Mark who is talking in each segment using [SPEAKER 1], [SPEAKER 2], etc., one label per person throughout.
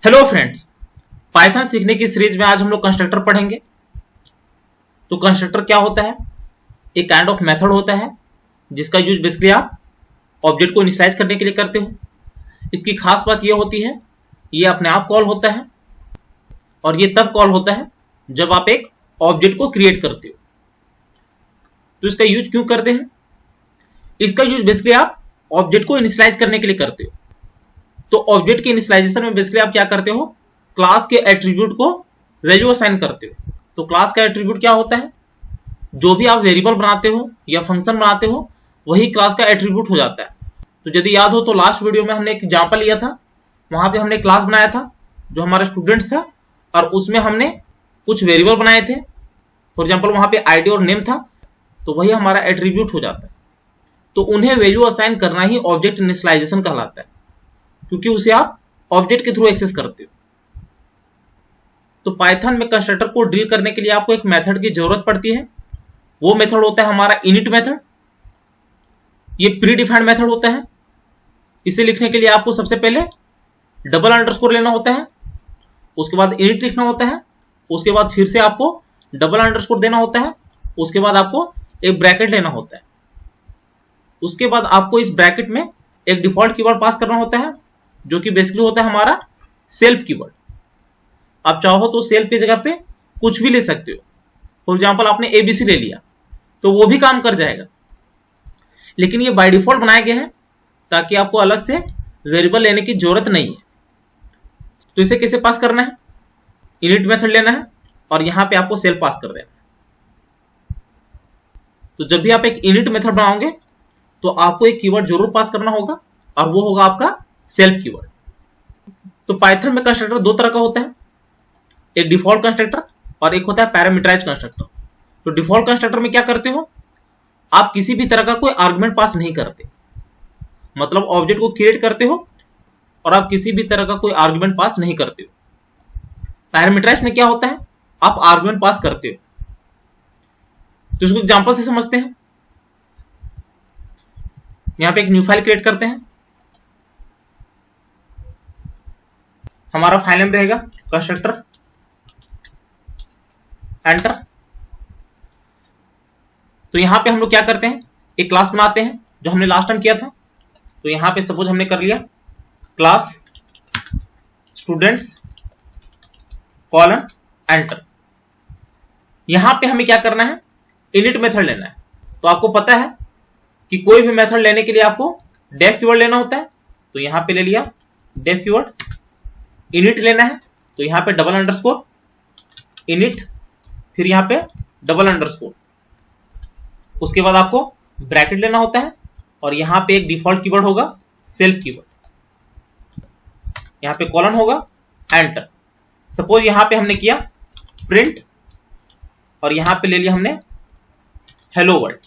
[SPEAKER 1] Hello friends, Python सीखने की series में आज हम लोग कंस्ट्रक्टर पढ़ेंगे। तो कंस्ट्रक्टर क्या होता है? एक काइंड ऑफ मेथड होता है जिसका यूज बेसिकली आप ऑब्जेक्ट को इनिशियलाइज करने के लिए करते हो। इसकी खास बात यह होती है, ये अपने आप कॉल होता है और ये तब कॉल होता है जब आप एक ऑब्जेक्ट को क्रिएट करते हो। तो इसका यूज क्यों करते हैं? इसका यूज बेसिकली आप ऑब्जेक्ट को इनिशियलाइज करने के लिए करते हो। तो ऑब्जेक्ट के इनिशियलाइजेशन में बेसिकली आप क्या करते हो? क्लास के एट्रीब्यूट को वैल्यू असाइन करते हो। तो क्लास का एट्रीब्यूट क्या होता है? जो भी आप वेरिएबल बनाते हो या फंक्शन बनाते हो वही क्लास का एट्रीब्यूट हो जाता है। तो यदि याद हो तो लास्ट वीडियो में हमने एक एग्जांपल लिया था, वहां पे हमने क्लास बनाया था जो हमारा स्टूडेंट्स था और उसमें हमने कुछ वेरिएबल बनाए थे। फॉर एग्जाम्पल वहां पे आईडी और नेम था, तो वही हमारा एट्रीब्यूट हो जाता है। तो उन्हें वैल्यू असाइन करना ही ऑब्जेक्ट इनिशियलाइजेशन कहलाता है, क्योंकि उसे आप ऑब्जेक्ट के थ्रू एक्सेस करते हो। तो पाइथन में कंस्ट्रक्टर को डील करने के लिए आपको एक मेथड की जरूरत पड़ती है। वो मेथड होता है हमारा इनिट मेथड। ये प्री डिफाइंड मेथड होता है। इसे लिखने के लिए आपको सबसे पहले डबल अंडरस्कोर लेना होता है, उसके बाद इनिट लिखना होता है, उसके बाद फिर से आपको डबल अंडरस्कोर देना होता है, उसके बाद आपको एक ब्रैकेट लेना होता है। उसके बाद आपको इस ब्रैकेट में एक डिफॉल्ट कीवर्ड पास करना होता है जो कि बेसिकली होता है हमारा सेल्फ कीवर्ड। आप चाहो तो सेल्फ की जगह पे कुछ भी ले सकते हो। फॉर एग्जांपल आपने एबीसी ले लिया तो वो भी काम कर जाएगा, लेकिन ये बाय डिफॉल्ट बनाए गए हैं ताकि आपको अलग से वेरिएबल लेने की जरूरत नहीं है। तो इसे कैसे पास करना है? इनिट मेथड लेना है और यहां पे आपको सेल्फ पास कर देना है। तो जब भी आप एक इनिट मेथड बनाओगे तो आपको एक कीवर्ड जरूर पास करना होगा और वो होगा आपका सेल्फ कीवर्ड। तो पाइथन में कंस्ट्रक्टर दो तरह का होता है, एक डिफॉल्ट कंस्ट्रक्टर और एक होता है पैरामीटराइज्ड कंस्ट्रक्टर। तो डिफॉल्ट कंस्ट्रक्टर में क्या करते हो? आप किसी भी तरह का कोई आर्गुमेंट पास नहीं करते, मतलब ऑब्जेक्ट को क्रिएट करते हो और आप किसी भी तरह का कोई आर्गुमेंट पास नहीं करते हो। पैरामीटराइज्ड में क्या होता है? आप आर्गुमेंट पास करते हो। तो इसको एग्जांपल से समझते हैं। यहां पे एक न्यू फाइल क्रिएट करते हैं। हमारा फाइल नेम रहेगा कंस्ट्रक्टर, एंटर। तो यहां पे हम लोग क्या करते हैं? एक क्लास बनाते हैं जो हमने लास्ट टाइम किया था। तो यहां पे सपोज हमने कर लिया क्लास स्टूडेंट्स कॉलन एंटर। यहां पे हमें क्या करना है? इनिट मेथड लेना है। तो आपको पता है कि कोई भी मेथड लेने के लिए आपको डेफ कीवर्ड लेना होता है। तो यहां पे ले लिया डेफ कीवर्ड। इनिट लेना है तो यहां पे डबल अंडरस्कोर इनिट, फिर यहां पे डबल अंडरस्कोर। उसके बाद आपको ब्रैकेट लेना होता है और यहां पे एक डिफॉल्ट कीवर्ड होगा सेल्फ कीवर्ड, यहां पे कॉलन होगा, एंटर। सपोज यहां पे हमने किया प्रिंट और यहां पे ले लिया हमने हेलो वर्ल्ड,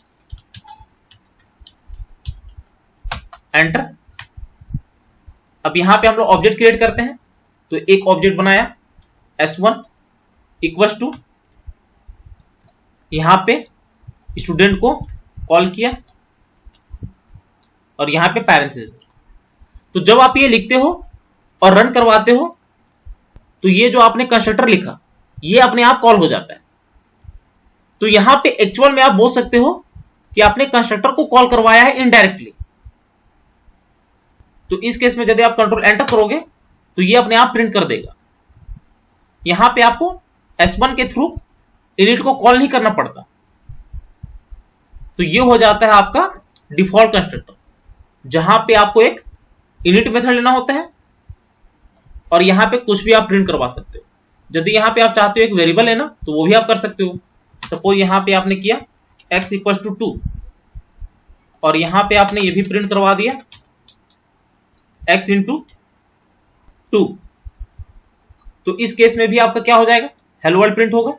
[SPEAKER 1] एंटर। अब यहां पे हम लोग ऑब्जेक्ट क्रिएट करते हैं। तो एक ऑब्जेक्ट बनाया s1 इक्वल्स टू, यहां पे स्टूडेंट को कॉल किया और यहां पे पैरेंथेसिस। तो जब आप ये लिखते हो और रन करवाते हो तो ये जो आपने कंस्ट्रक्टर लिखा ये अपने आप कॉल हो जाता है। तो यहां पे एक्चुअल में आप बोल सकते हो कि आपने कंस्ट्रक्टर को कॉल करवाया है इनडायरेक्टली। तो इस केस में यदि आप कंट्रोल एंटर करोगे तो ये अपने आप प्रिंट कर देगा। यहां पे आपको s1 के थ्रू इनिट को कॉल नहीं करना पड़ता। तो ये हो जाता है आपका डिफॉल्ट कंस्ट्रक्टर, जहां पे आपको एक इनिट मेथड लेना होता है और यहां पे कुछ भी आप प्रिंट करवा सकते हो। यदि यहां पे आप चाहते हो एक वेरिएबल लेना तो वो भी आप कर सकते हो। सपोज यहां पे आपने किया x इक्वल टू 2 और यहां पे आपने ये भी प्रिंट करवा दिया x इंटू 2। तो इस केस में भी आपका क्या हो जाएगा? हेलो वर्ल्ड प्रिंट होगा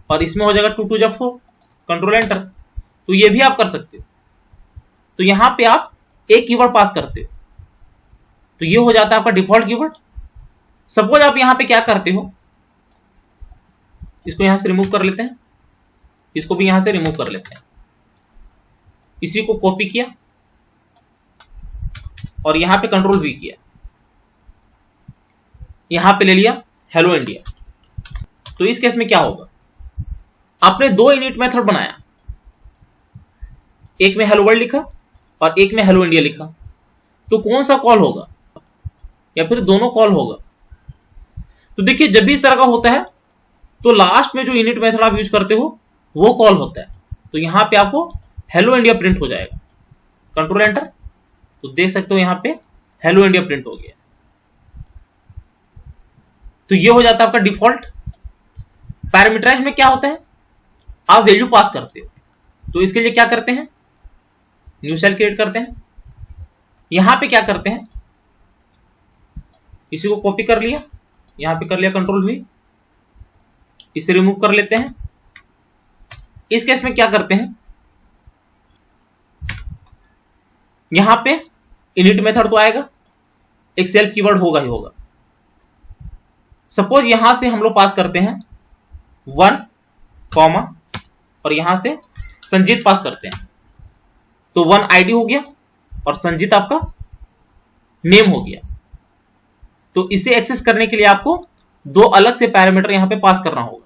[SPEAKER 1] और इसमें हो जाएगा 2 2 जा 4, कंट्रोल एंटर। तो ये भी आप कर सकते हो। तो यहां पे आप एक कीवर्ड पास करते हो तो ये हो जाता है आपका डिफॉल्ट कीवर्ड। सपोज आप यहां पे क्या करते हो, इसको यहां से रिमूव कर लेते हैं, इसको भी यहां से रिमूव कर लेते हैं। इसी को कॉपी किया और यहां पे कंट्रोल V किया। यहां पे ले लिया हेलो इंडिया। तो इस केस में क्या होगा, आपने दो इनिट मेथड बनाया, एक में हेलो वर्ल्ड लिखा और एक में हेलो इंडिया लिखा, तो कौन सा कॉल होगा या फिर दोनों कॉल होगा? तो देखिए जब भी इस तरह का होता है तो लास्ट में जो इनिट मेथड आप यूज करते हो वो कॉल होता है। तो यहां पे आपको हेलो इंडिया प्रिंट हो जाएगा, कंट्रोल एंटर, तो देख सकते हो यहां पे हेलो इंडिया प्रिंट हो गया। तो ये हो जाता है आपका डिफॉल्ट। पैरामीटराइज में क्या होता है, आप वैल्यू पास करते हो, तो इसके लिए क्या करते हैं, न्यू सेल क्रिएट करते हैं। यहां पे क्या करते हैं, इसी को कॉपी कर लिया, यहां पे कर लिया कंट्रोल वी, इसे रिमूव कर लेते हैं। इस केस में क्या करते हैं, यहां पे इनिट मेथड तो आएगा, एक सेल्फ कीवर्ड होगा ही होगा। सपोज यहां से हम लोग पास करते हैं 1 कॉमा और यहां से संजीत पास करते हैं, तो 1 आईडी हो गया और संजीत आपका नेम हो गया। तो इसे एक्सेस करने के लिए आपको दो अलग से पैरामीटर यहां पे पास करना होगा।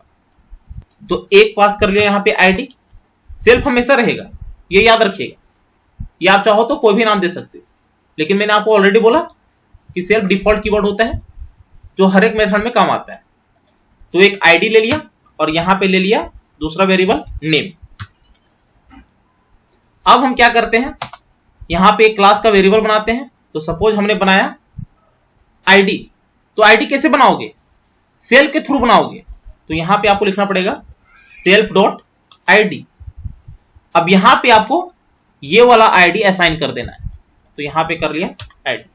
[SPEAKER 1] तो एक पास कर लिया यहां पे आईडी, सेल्फ हमेशा रहेगा, ये याद रखिएगा, या आप चाहो तो कोई भी नाम दे सकते हो, लेकिन मैंने आपको ऑलरेडी बोला कि सेल्फ डिफॉल्ट कीवर्ड होता है जो हर एक मेथड में काम आता है। तो एक आईडी ले लिया और यहां पे ले लिया दूसरा वेरिएबल नेम। अब हम क्या करते हैं, यहां पे एक क्लास का वेरिएबल बनाते हैं। तो सपोज हमने बनाया आईडी, तो आईडी कैसे बनाओगे, सेल्फ के थ्रू बनाओगे। तो यहां पे आपको लिखना पड़ेगा सेल्फ डॉट आईडी। अब यहां पे आपको ये वाला आईडी असाइन कर देना है, तो यहां पे कर लिया आईडी।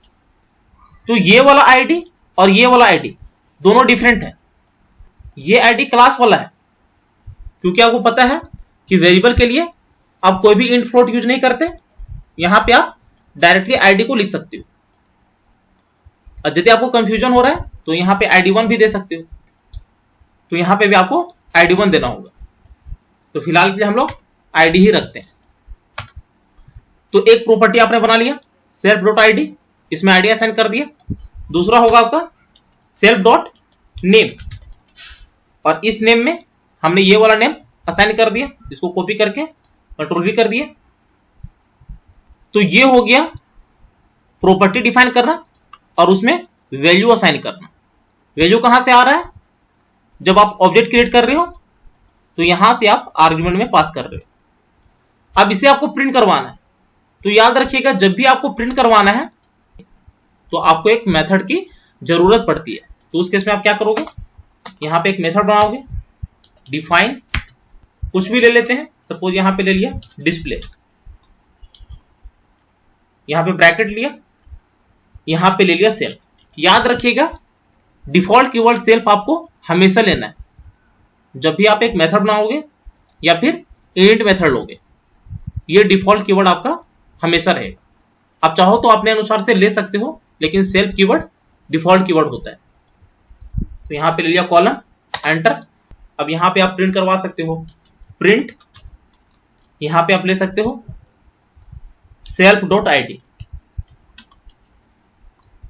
[SPEAKER 1] तो ये वाला आईडी और ये वाला आईडी दोनों डिफरेंट है। ये आईडी क्लास वाला है, क्योंकि आपको पता है कि वेरिएबल के लिए आप कोई भी इंट फ्लोट यूज नहीं करते, यहां पे आप डायरेक्टली आईडी को लिख सकते हो। और यदि आपको कंफ्यूजन हो रहा है तो यहां पे ID1 भी दे सकते हो, तो यहां पे भी आपको ID1 देना होगा। तो फिलहाल के लिए हम लोग आईडी ही रखते हैं। तो एक प्रॉपर्टी आपने बना लिया सेल्फ डॉट आईडी, इसमें आईडी असाइन कर दिया। दूसरा होगा आपका सेल्फ डॉट नेम, और इस नेम में हमने ये वाला नेम असाइन कर दिया, इसको कॉपी करके कंट्रोल वी कर दिया। तो ये हो गया प्रॉपर्टी डिफाइन करना और उसमें वैल्यू असाइन करना। वैल्यू कहां से आ रहा है, जब आप ऑब्जेक्ट क्रिएट कर रहे हो तो यहां से आप आर्गुमेंट में पास कर रहे हो। अब इसे आपको प्रिंट करवाना है, तो याद रखिएगा जब भी आपको प्रिंट करवाना है तो आपको एक मेथड की जरूरत पड़ती है। तो उस केस में आप क्या करोगे, यहां पे एक मेथड बनाओगे, डिफाइन कुछ भी ले लेते हैं, सपोज यहां पे ले लिया डिस्प्ले, यहां पे ब्रैकेट लिया, यहां पे ले लिया सेल्फ। याद रखिएगा डिफॉल्ट कीवर्ड सेल्फ आपको हमेशा लेना है जब भी आप एक मेथड बनाओगे या फिर इनिट मेथड लोगे, ये डिफॉल्ट कीवर्ड आपका हमेशा रहेगा। आप चाहो तो अपने अनुसार से ले सकते हो, लेकिन सेल्फ कीवर्ड डिफॉल्ट कीवर्ड होता है। तो यहां पे ले लिया कॉलम, एंटर। अब यहां पे आप प्रिंट करवा सकते हो, प्रिंट, यहां पे आप ले सकते हो सेल्फ डॉट आईडी।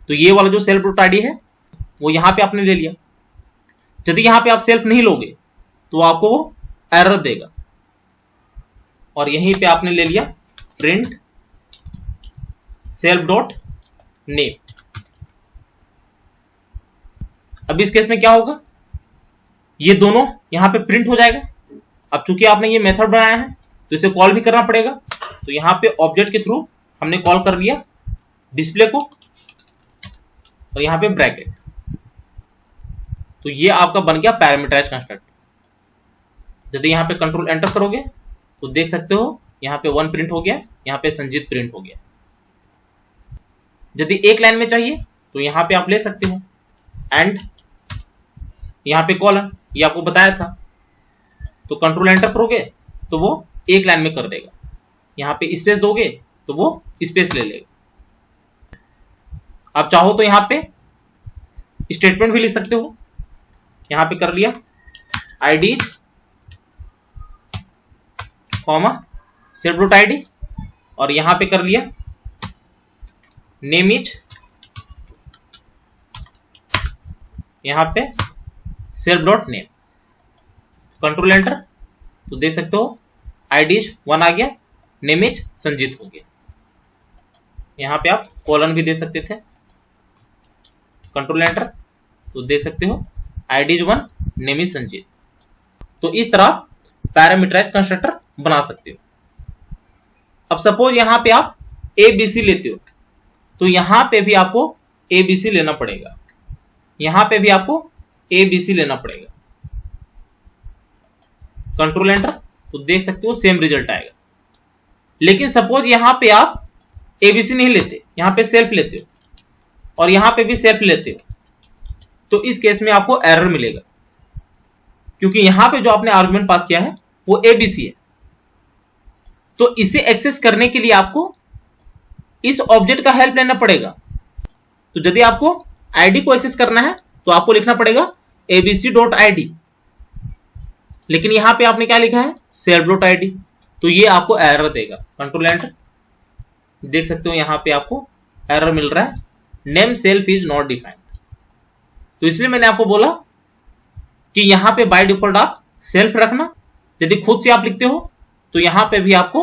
[SPEAKER 1] तो ये वाला जो सेल्फ डॉट आईडी है वो यहां पे आपने ले लिया। यदि यहां पे आप सेल्फ नहीं लोगे तो आपको वो एरर देगा, और यहीं पे आपने ले लिया प्रिंट सेल्फ डॉट नेम। अब इस केस में क्या होगा, ये दोनों यहां पे प्रिंट हो जाएगा। अब चूंकि आपने ये मेथड बनाया है तो इसे कॉल भी करना पड़ेगा। तो यहां पे ऑब्जेक्ट के थ्रू हमने कॉल कर लिया डिस्प्ले को, और यहां पे ब्रैकेट। तो ये आपका बन गया पैरामीटराइज्ड कंस्ट्रक्टर। यदि यहां पे कंट्रोल एंटर करोगे तो देख सकते हो यहां पे 1 प्रिंट हो गया, यहां पे संजीत प्रिंट हो गया। यदि एक लाइन में चाहिए तो यहां पे आप ले सकते हो एंड, यहां पे कॉलन, ये आपको बताया था। तो कंट्रोल एंटर करोगे तो वो एक लाइन में कर देगा, यहां पे स्पेस दोगे तो वो स्पेस ले लेगा। आप चाहो तो यहां पे स्टेटमेंट भी लिख सकते हो, यहां पे कर लिया ID comma self dot ID, और यहां पे कर लिया नेम इज यहाँ पे self dot name, control enter, तो देख सकते हो आईडी इज 1 आ गया, नेम इज संजीत हो गया। यहाँ पे आप कॉलन भी दे सकते थे, कंट्रोल एंटर, तो देख सकते हो ID is 1, name is Sanjeet. तो इस तरह पैरामीटराइज्ड कंस्ट्रक्टर बना सकते हो। अब सपोज यहाँ पे आप एबीसी लेते हो, तो यहाँ पे भी आपको एबीसी लेना पड़ेगा, यहाँ पे भी आपको एबीसी लेना पड़ेगा, कंट्रोल एंटर, तो देख सकते हो सेम रिजल्ट आएगा। लेकिन सपोज यहाँ पे आप एबीसी नहीं लेते, यहाँ पे सेल्फ लेते हो और यहाँ पे भी सेल्फ लेते हो, तो इस केस में आपको एरर मिलेगा, क्योंकि यहाँ पे जो आपने आर्गुमेंट पास किया है वो एबीसी है। तो इसे एक्सेस करने के लिए आपको इस ऑब्जेक्ट का हेल्प लेना पड़ेगा। तो यदि आपको आईडी को एक्सेस करना है तो आपको लिखना पड़ेगा abc.id, लेकिन यहां पे आपने क्या लिखा है self.id, तो ये आपको एरर देगा। कंट्रोल एंटर, देख सकते हो यहां पे आपको एरर मिल रहा है, name self is not defined. तो इसलिए मैंने आपको बोला कि यहां पे बाय डिफॉल्ट आप सेल्फ रखना, यदि खुद से आप लिखते हो तो यहां पे भी आपको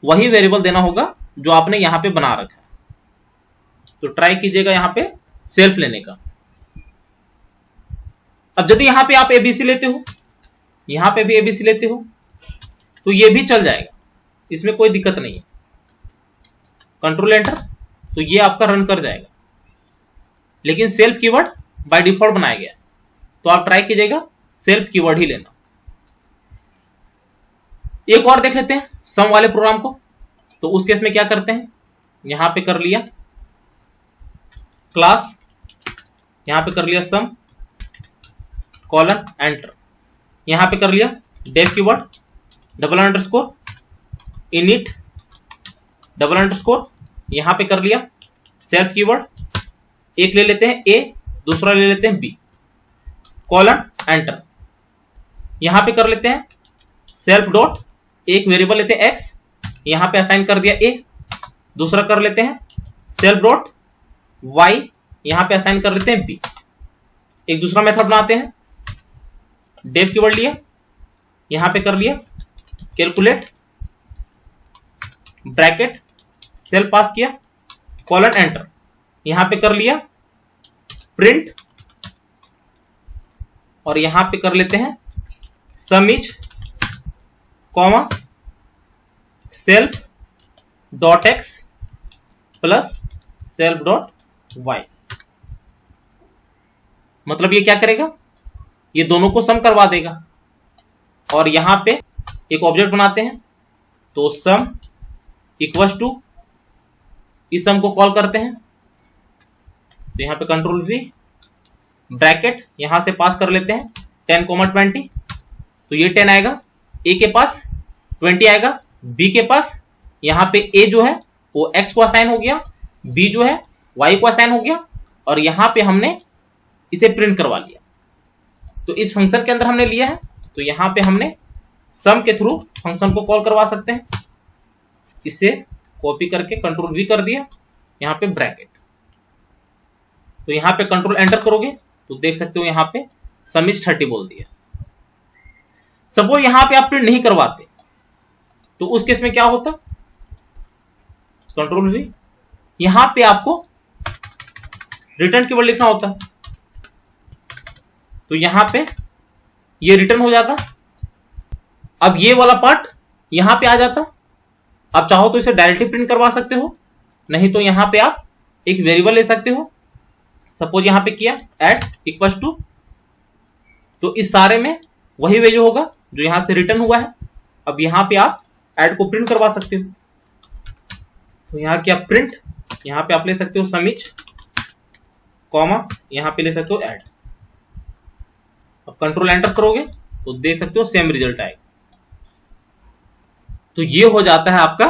[SPEAKER 1] वही वेरिएबल देना होगा जो आपने यहां पे बना रखा है। तो ट्राई कीजिएगा यहां पे सेल्फ लेने का। अब यदि यहां पे आप एबीसी लेते हो, यहां पे भी एबीसी लेते हो, तो ये भी चल जाएगा, इसमें कोई दिक्कत नहीं है। कंट्रोल एंटर, तो ये आपका रन कर जाएगा, लेकिन सेल्फ कीवर्ड बाय डिफॉल्ट बनाया गया है, तो आप ट्राई कीजिएगा सेल्फ कीवर्ड ही लेना। एक और देख लेते हैं सम वाले प्रोग्राम को। तो उस केस में क्या करते हैं, यहां पे कर लिया क्लास, यहां पे कर लिया सम कॉलन एंटर, यहां पे कर लिया def keyword double underscore init double underscore, यहां पे कर लिया सेल्फ कीवर्ड, एक ले लेते हैं ए, दूसरा ले लेते हैं बी, कॉलन एंटर, यहां पे कर लेते हैं सेल्फ डॉट, एक वेरिएबल लेते हैं एक्स, यहां पे असाइन कर दिया ए, दूसरा कर लेते हैं सेल्फ डॉट वाई, यहां पे असाइन कर लेते हैं बी। एक दूसरा मेथड बनाते हैं, डेफ कीवर्ड लिया, यहां पे कर लिया कैलकुलेट ब्रैकेट, सेल्फ पास किया, कॉलन एंटर, यहां पे कर लिया प्रिंट, और यहां पे कर लेते हैं sum is comma self dot X plus self dot Y. मतलब ये क्या करेगा, ये दोनों को सम करवा देगा। और यहां पे एक ऑब्जेक्ट बनाते हैं, तो सम इक्वल्स टू, इस सम को कॉल करते हैं, तो यहां पे कंट्रोल वी ब्रैकेट, यहां से पास कर लेते हैं 10,20, तो ये 10 आएगा, ए के पास 20 आएगा, बी के पास यहां पे ए जो है वो एक्स को असाइन हो गया, बी जो है वाई को असाइन हो गया, और यहां पे हमने इसे प्रिंट करवा लिया। तो इस फंक्शन के अंदर हमने लिया है, तो यहां पे हमने सम के थ्रू फंक्शन को कॉल करवा सकते हैं। इसे कॉपी करके कंट्रोल वी कर दिया, यहां पे ब्रैकेट, तो यहां पे कंट्रोल एंटर करोगे तो देख सकते हो यहां पे सम इज 30 बोल दिया। सपोज यहां पे आप प्रिंट नहीं करवाते, तो उस केस में क्या होता, कंट्रोल वी, यहां पे आपको रिटर्न कीवर्ड लिखना होता, तो यहां पे ये रिटर्न हो जाता। अब ये वाला पार्ट यहां पे आ जाता। आप चाहो तो इसे डायरेक्टली प्रिंट करवा सकते हो, नहीं तो यहां पे आप एक वेरिएबल ले सकते हो। सपोज यहां पे किया एट इक्वल्स टू, तो इस सारे में वही वैल्यू होगा जो यहां से रिटर्न हुआ है। अब यहां पे आप ऐड को प्रिंट करवा सकते हो, तो यहां क्या प्रिंट, यहां पे आप ले सकते हो सम इज कॉमा, यहां पे ले सकते हो ऐड। अब कंट्रोल एंटर करोगे तो देख सकते हो सेम रिजल्ट आएगा। तो ये हो जाता है आपका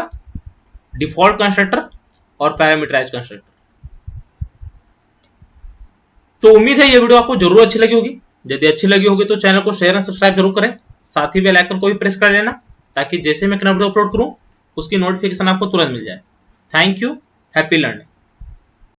[SPEAKER 1] डिफॉल्ट कंस्ट्रक्टर और पैरामीटराइज्ड कंस्ट्रक्टर। तो उम्मीद है ये वीडियो आपको जरूर अच्छी लगी होगी। यदि अच्छी लगी होगी तो चैनल को शेयर और सब्सक्राइब जरूर करें, साथ ही बेल आइकन को भी प्रेस कर लेना, ताकि जैसे मैं वीडियो अपलोड करूं उसकी नोटिफिकेशन आपको तुरंत मिल जाए। Thank you, happy learning.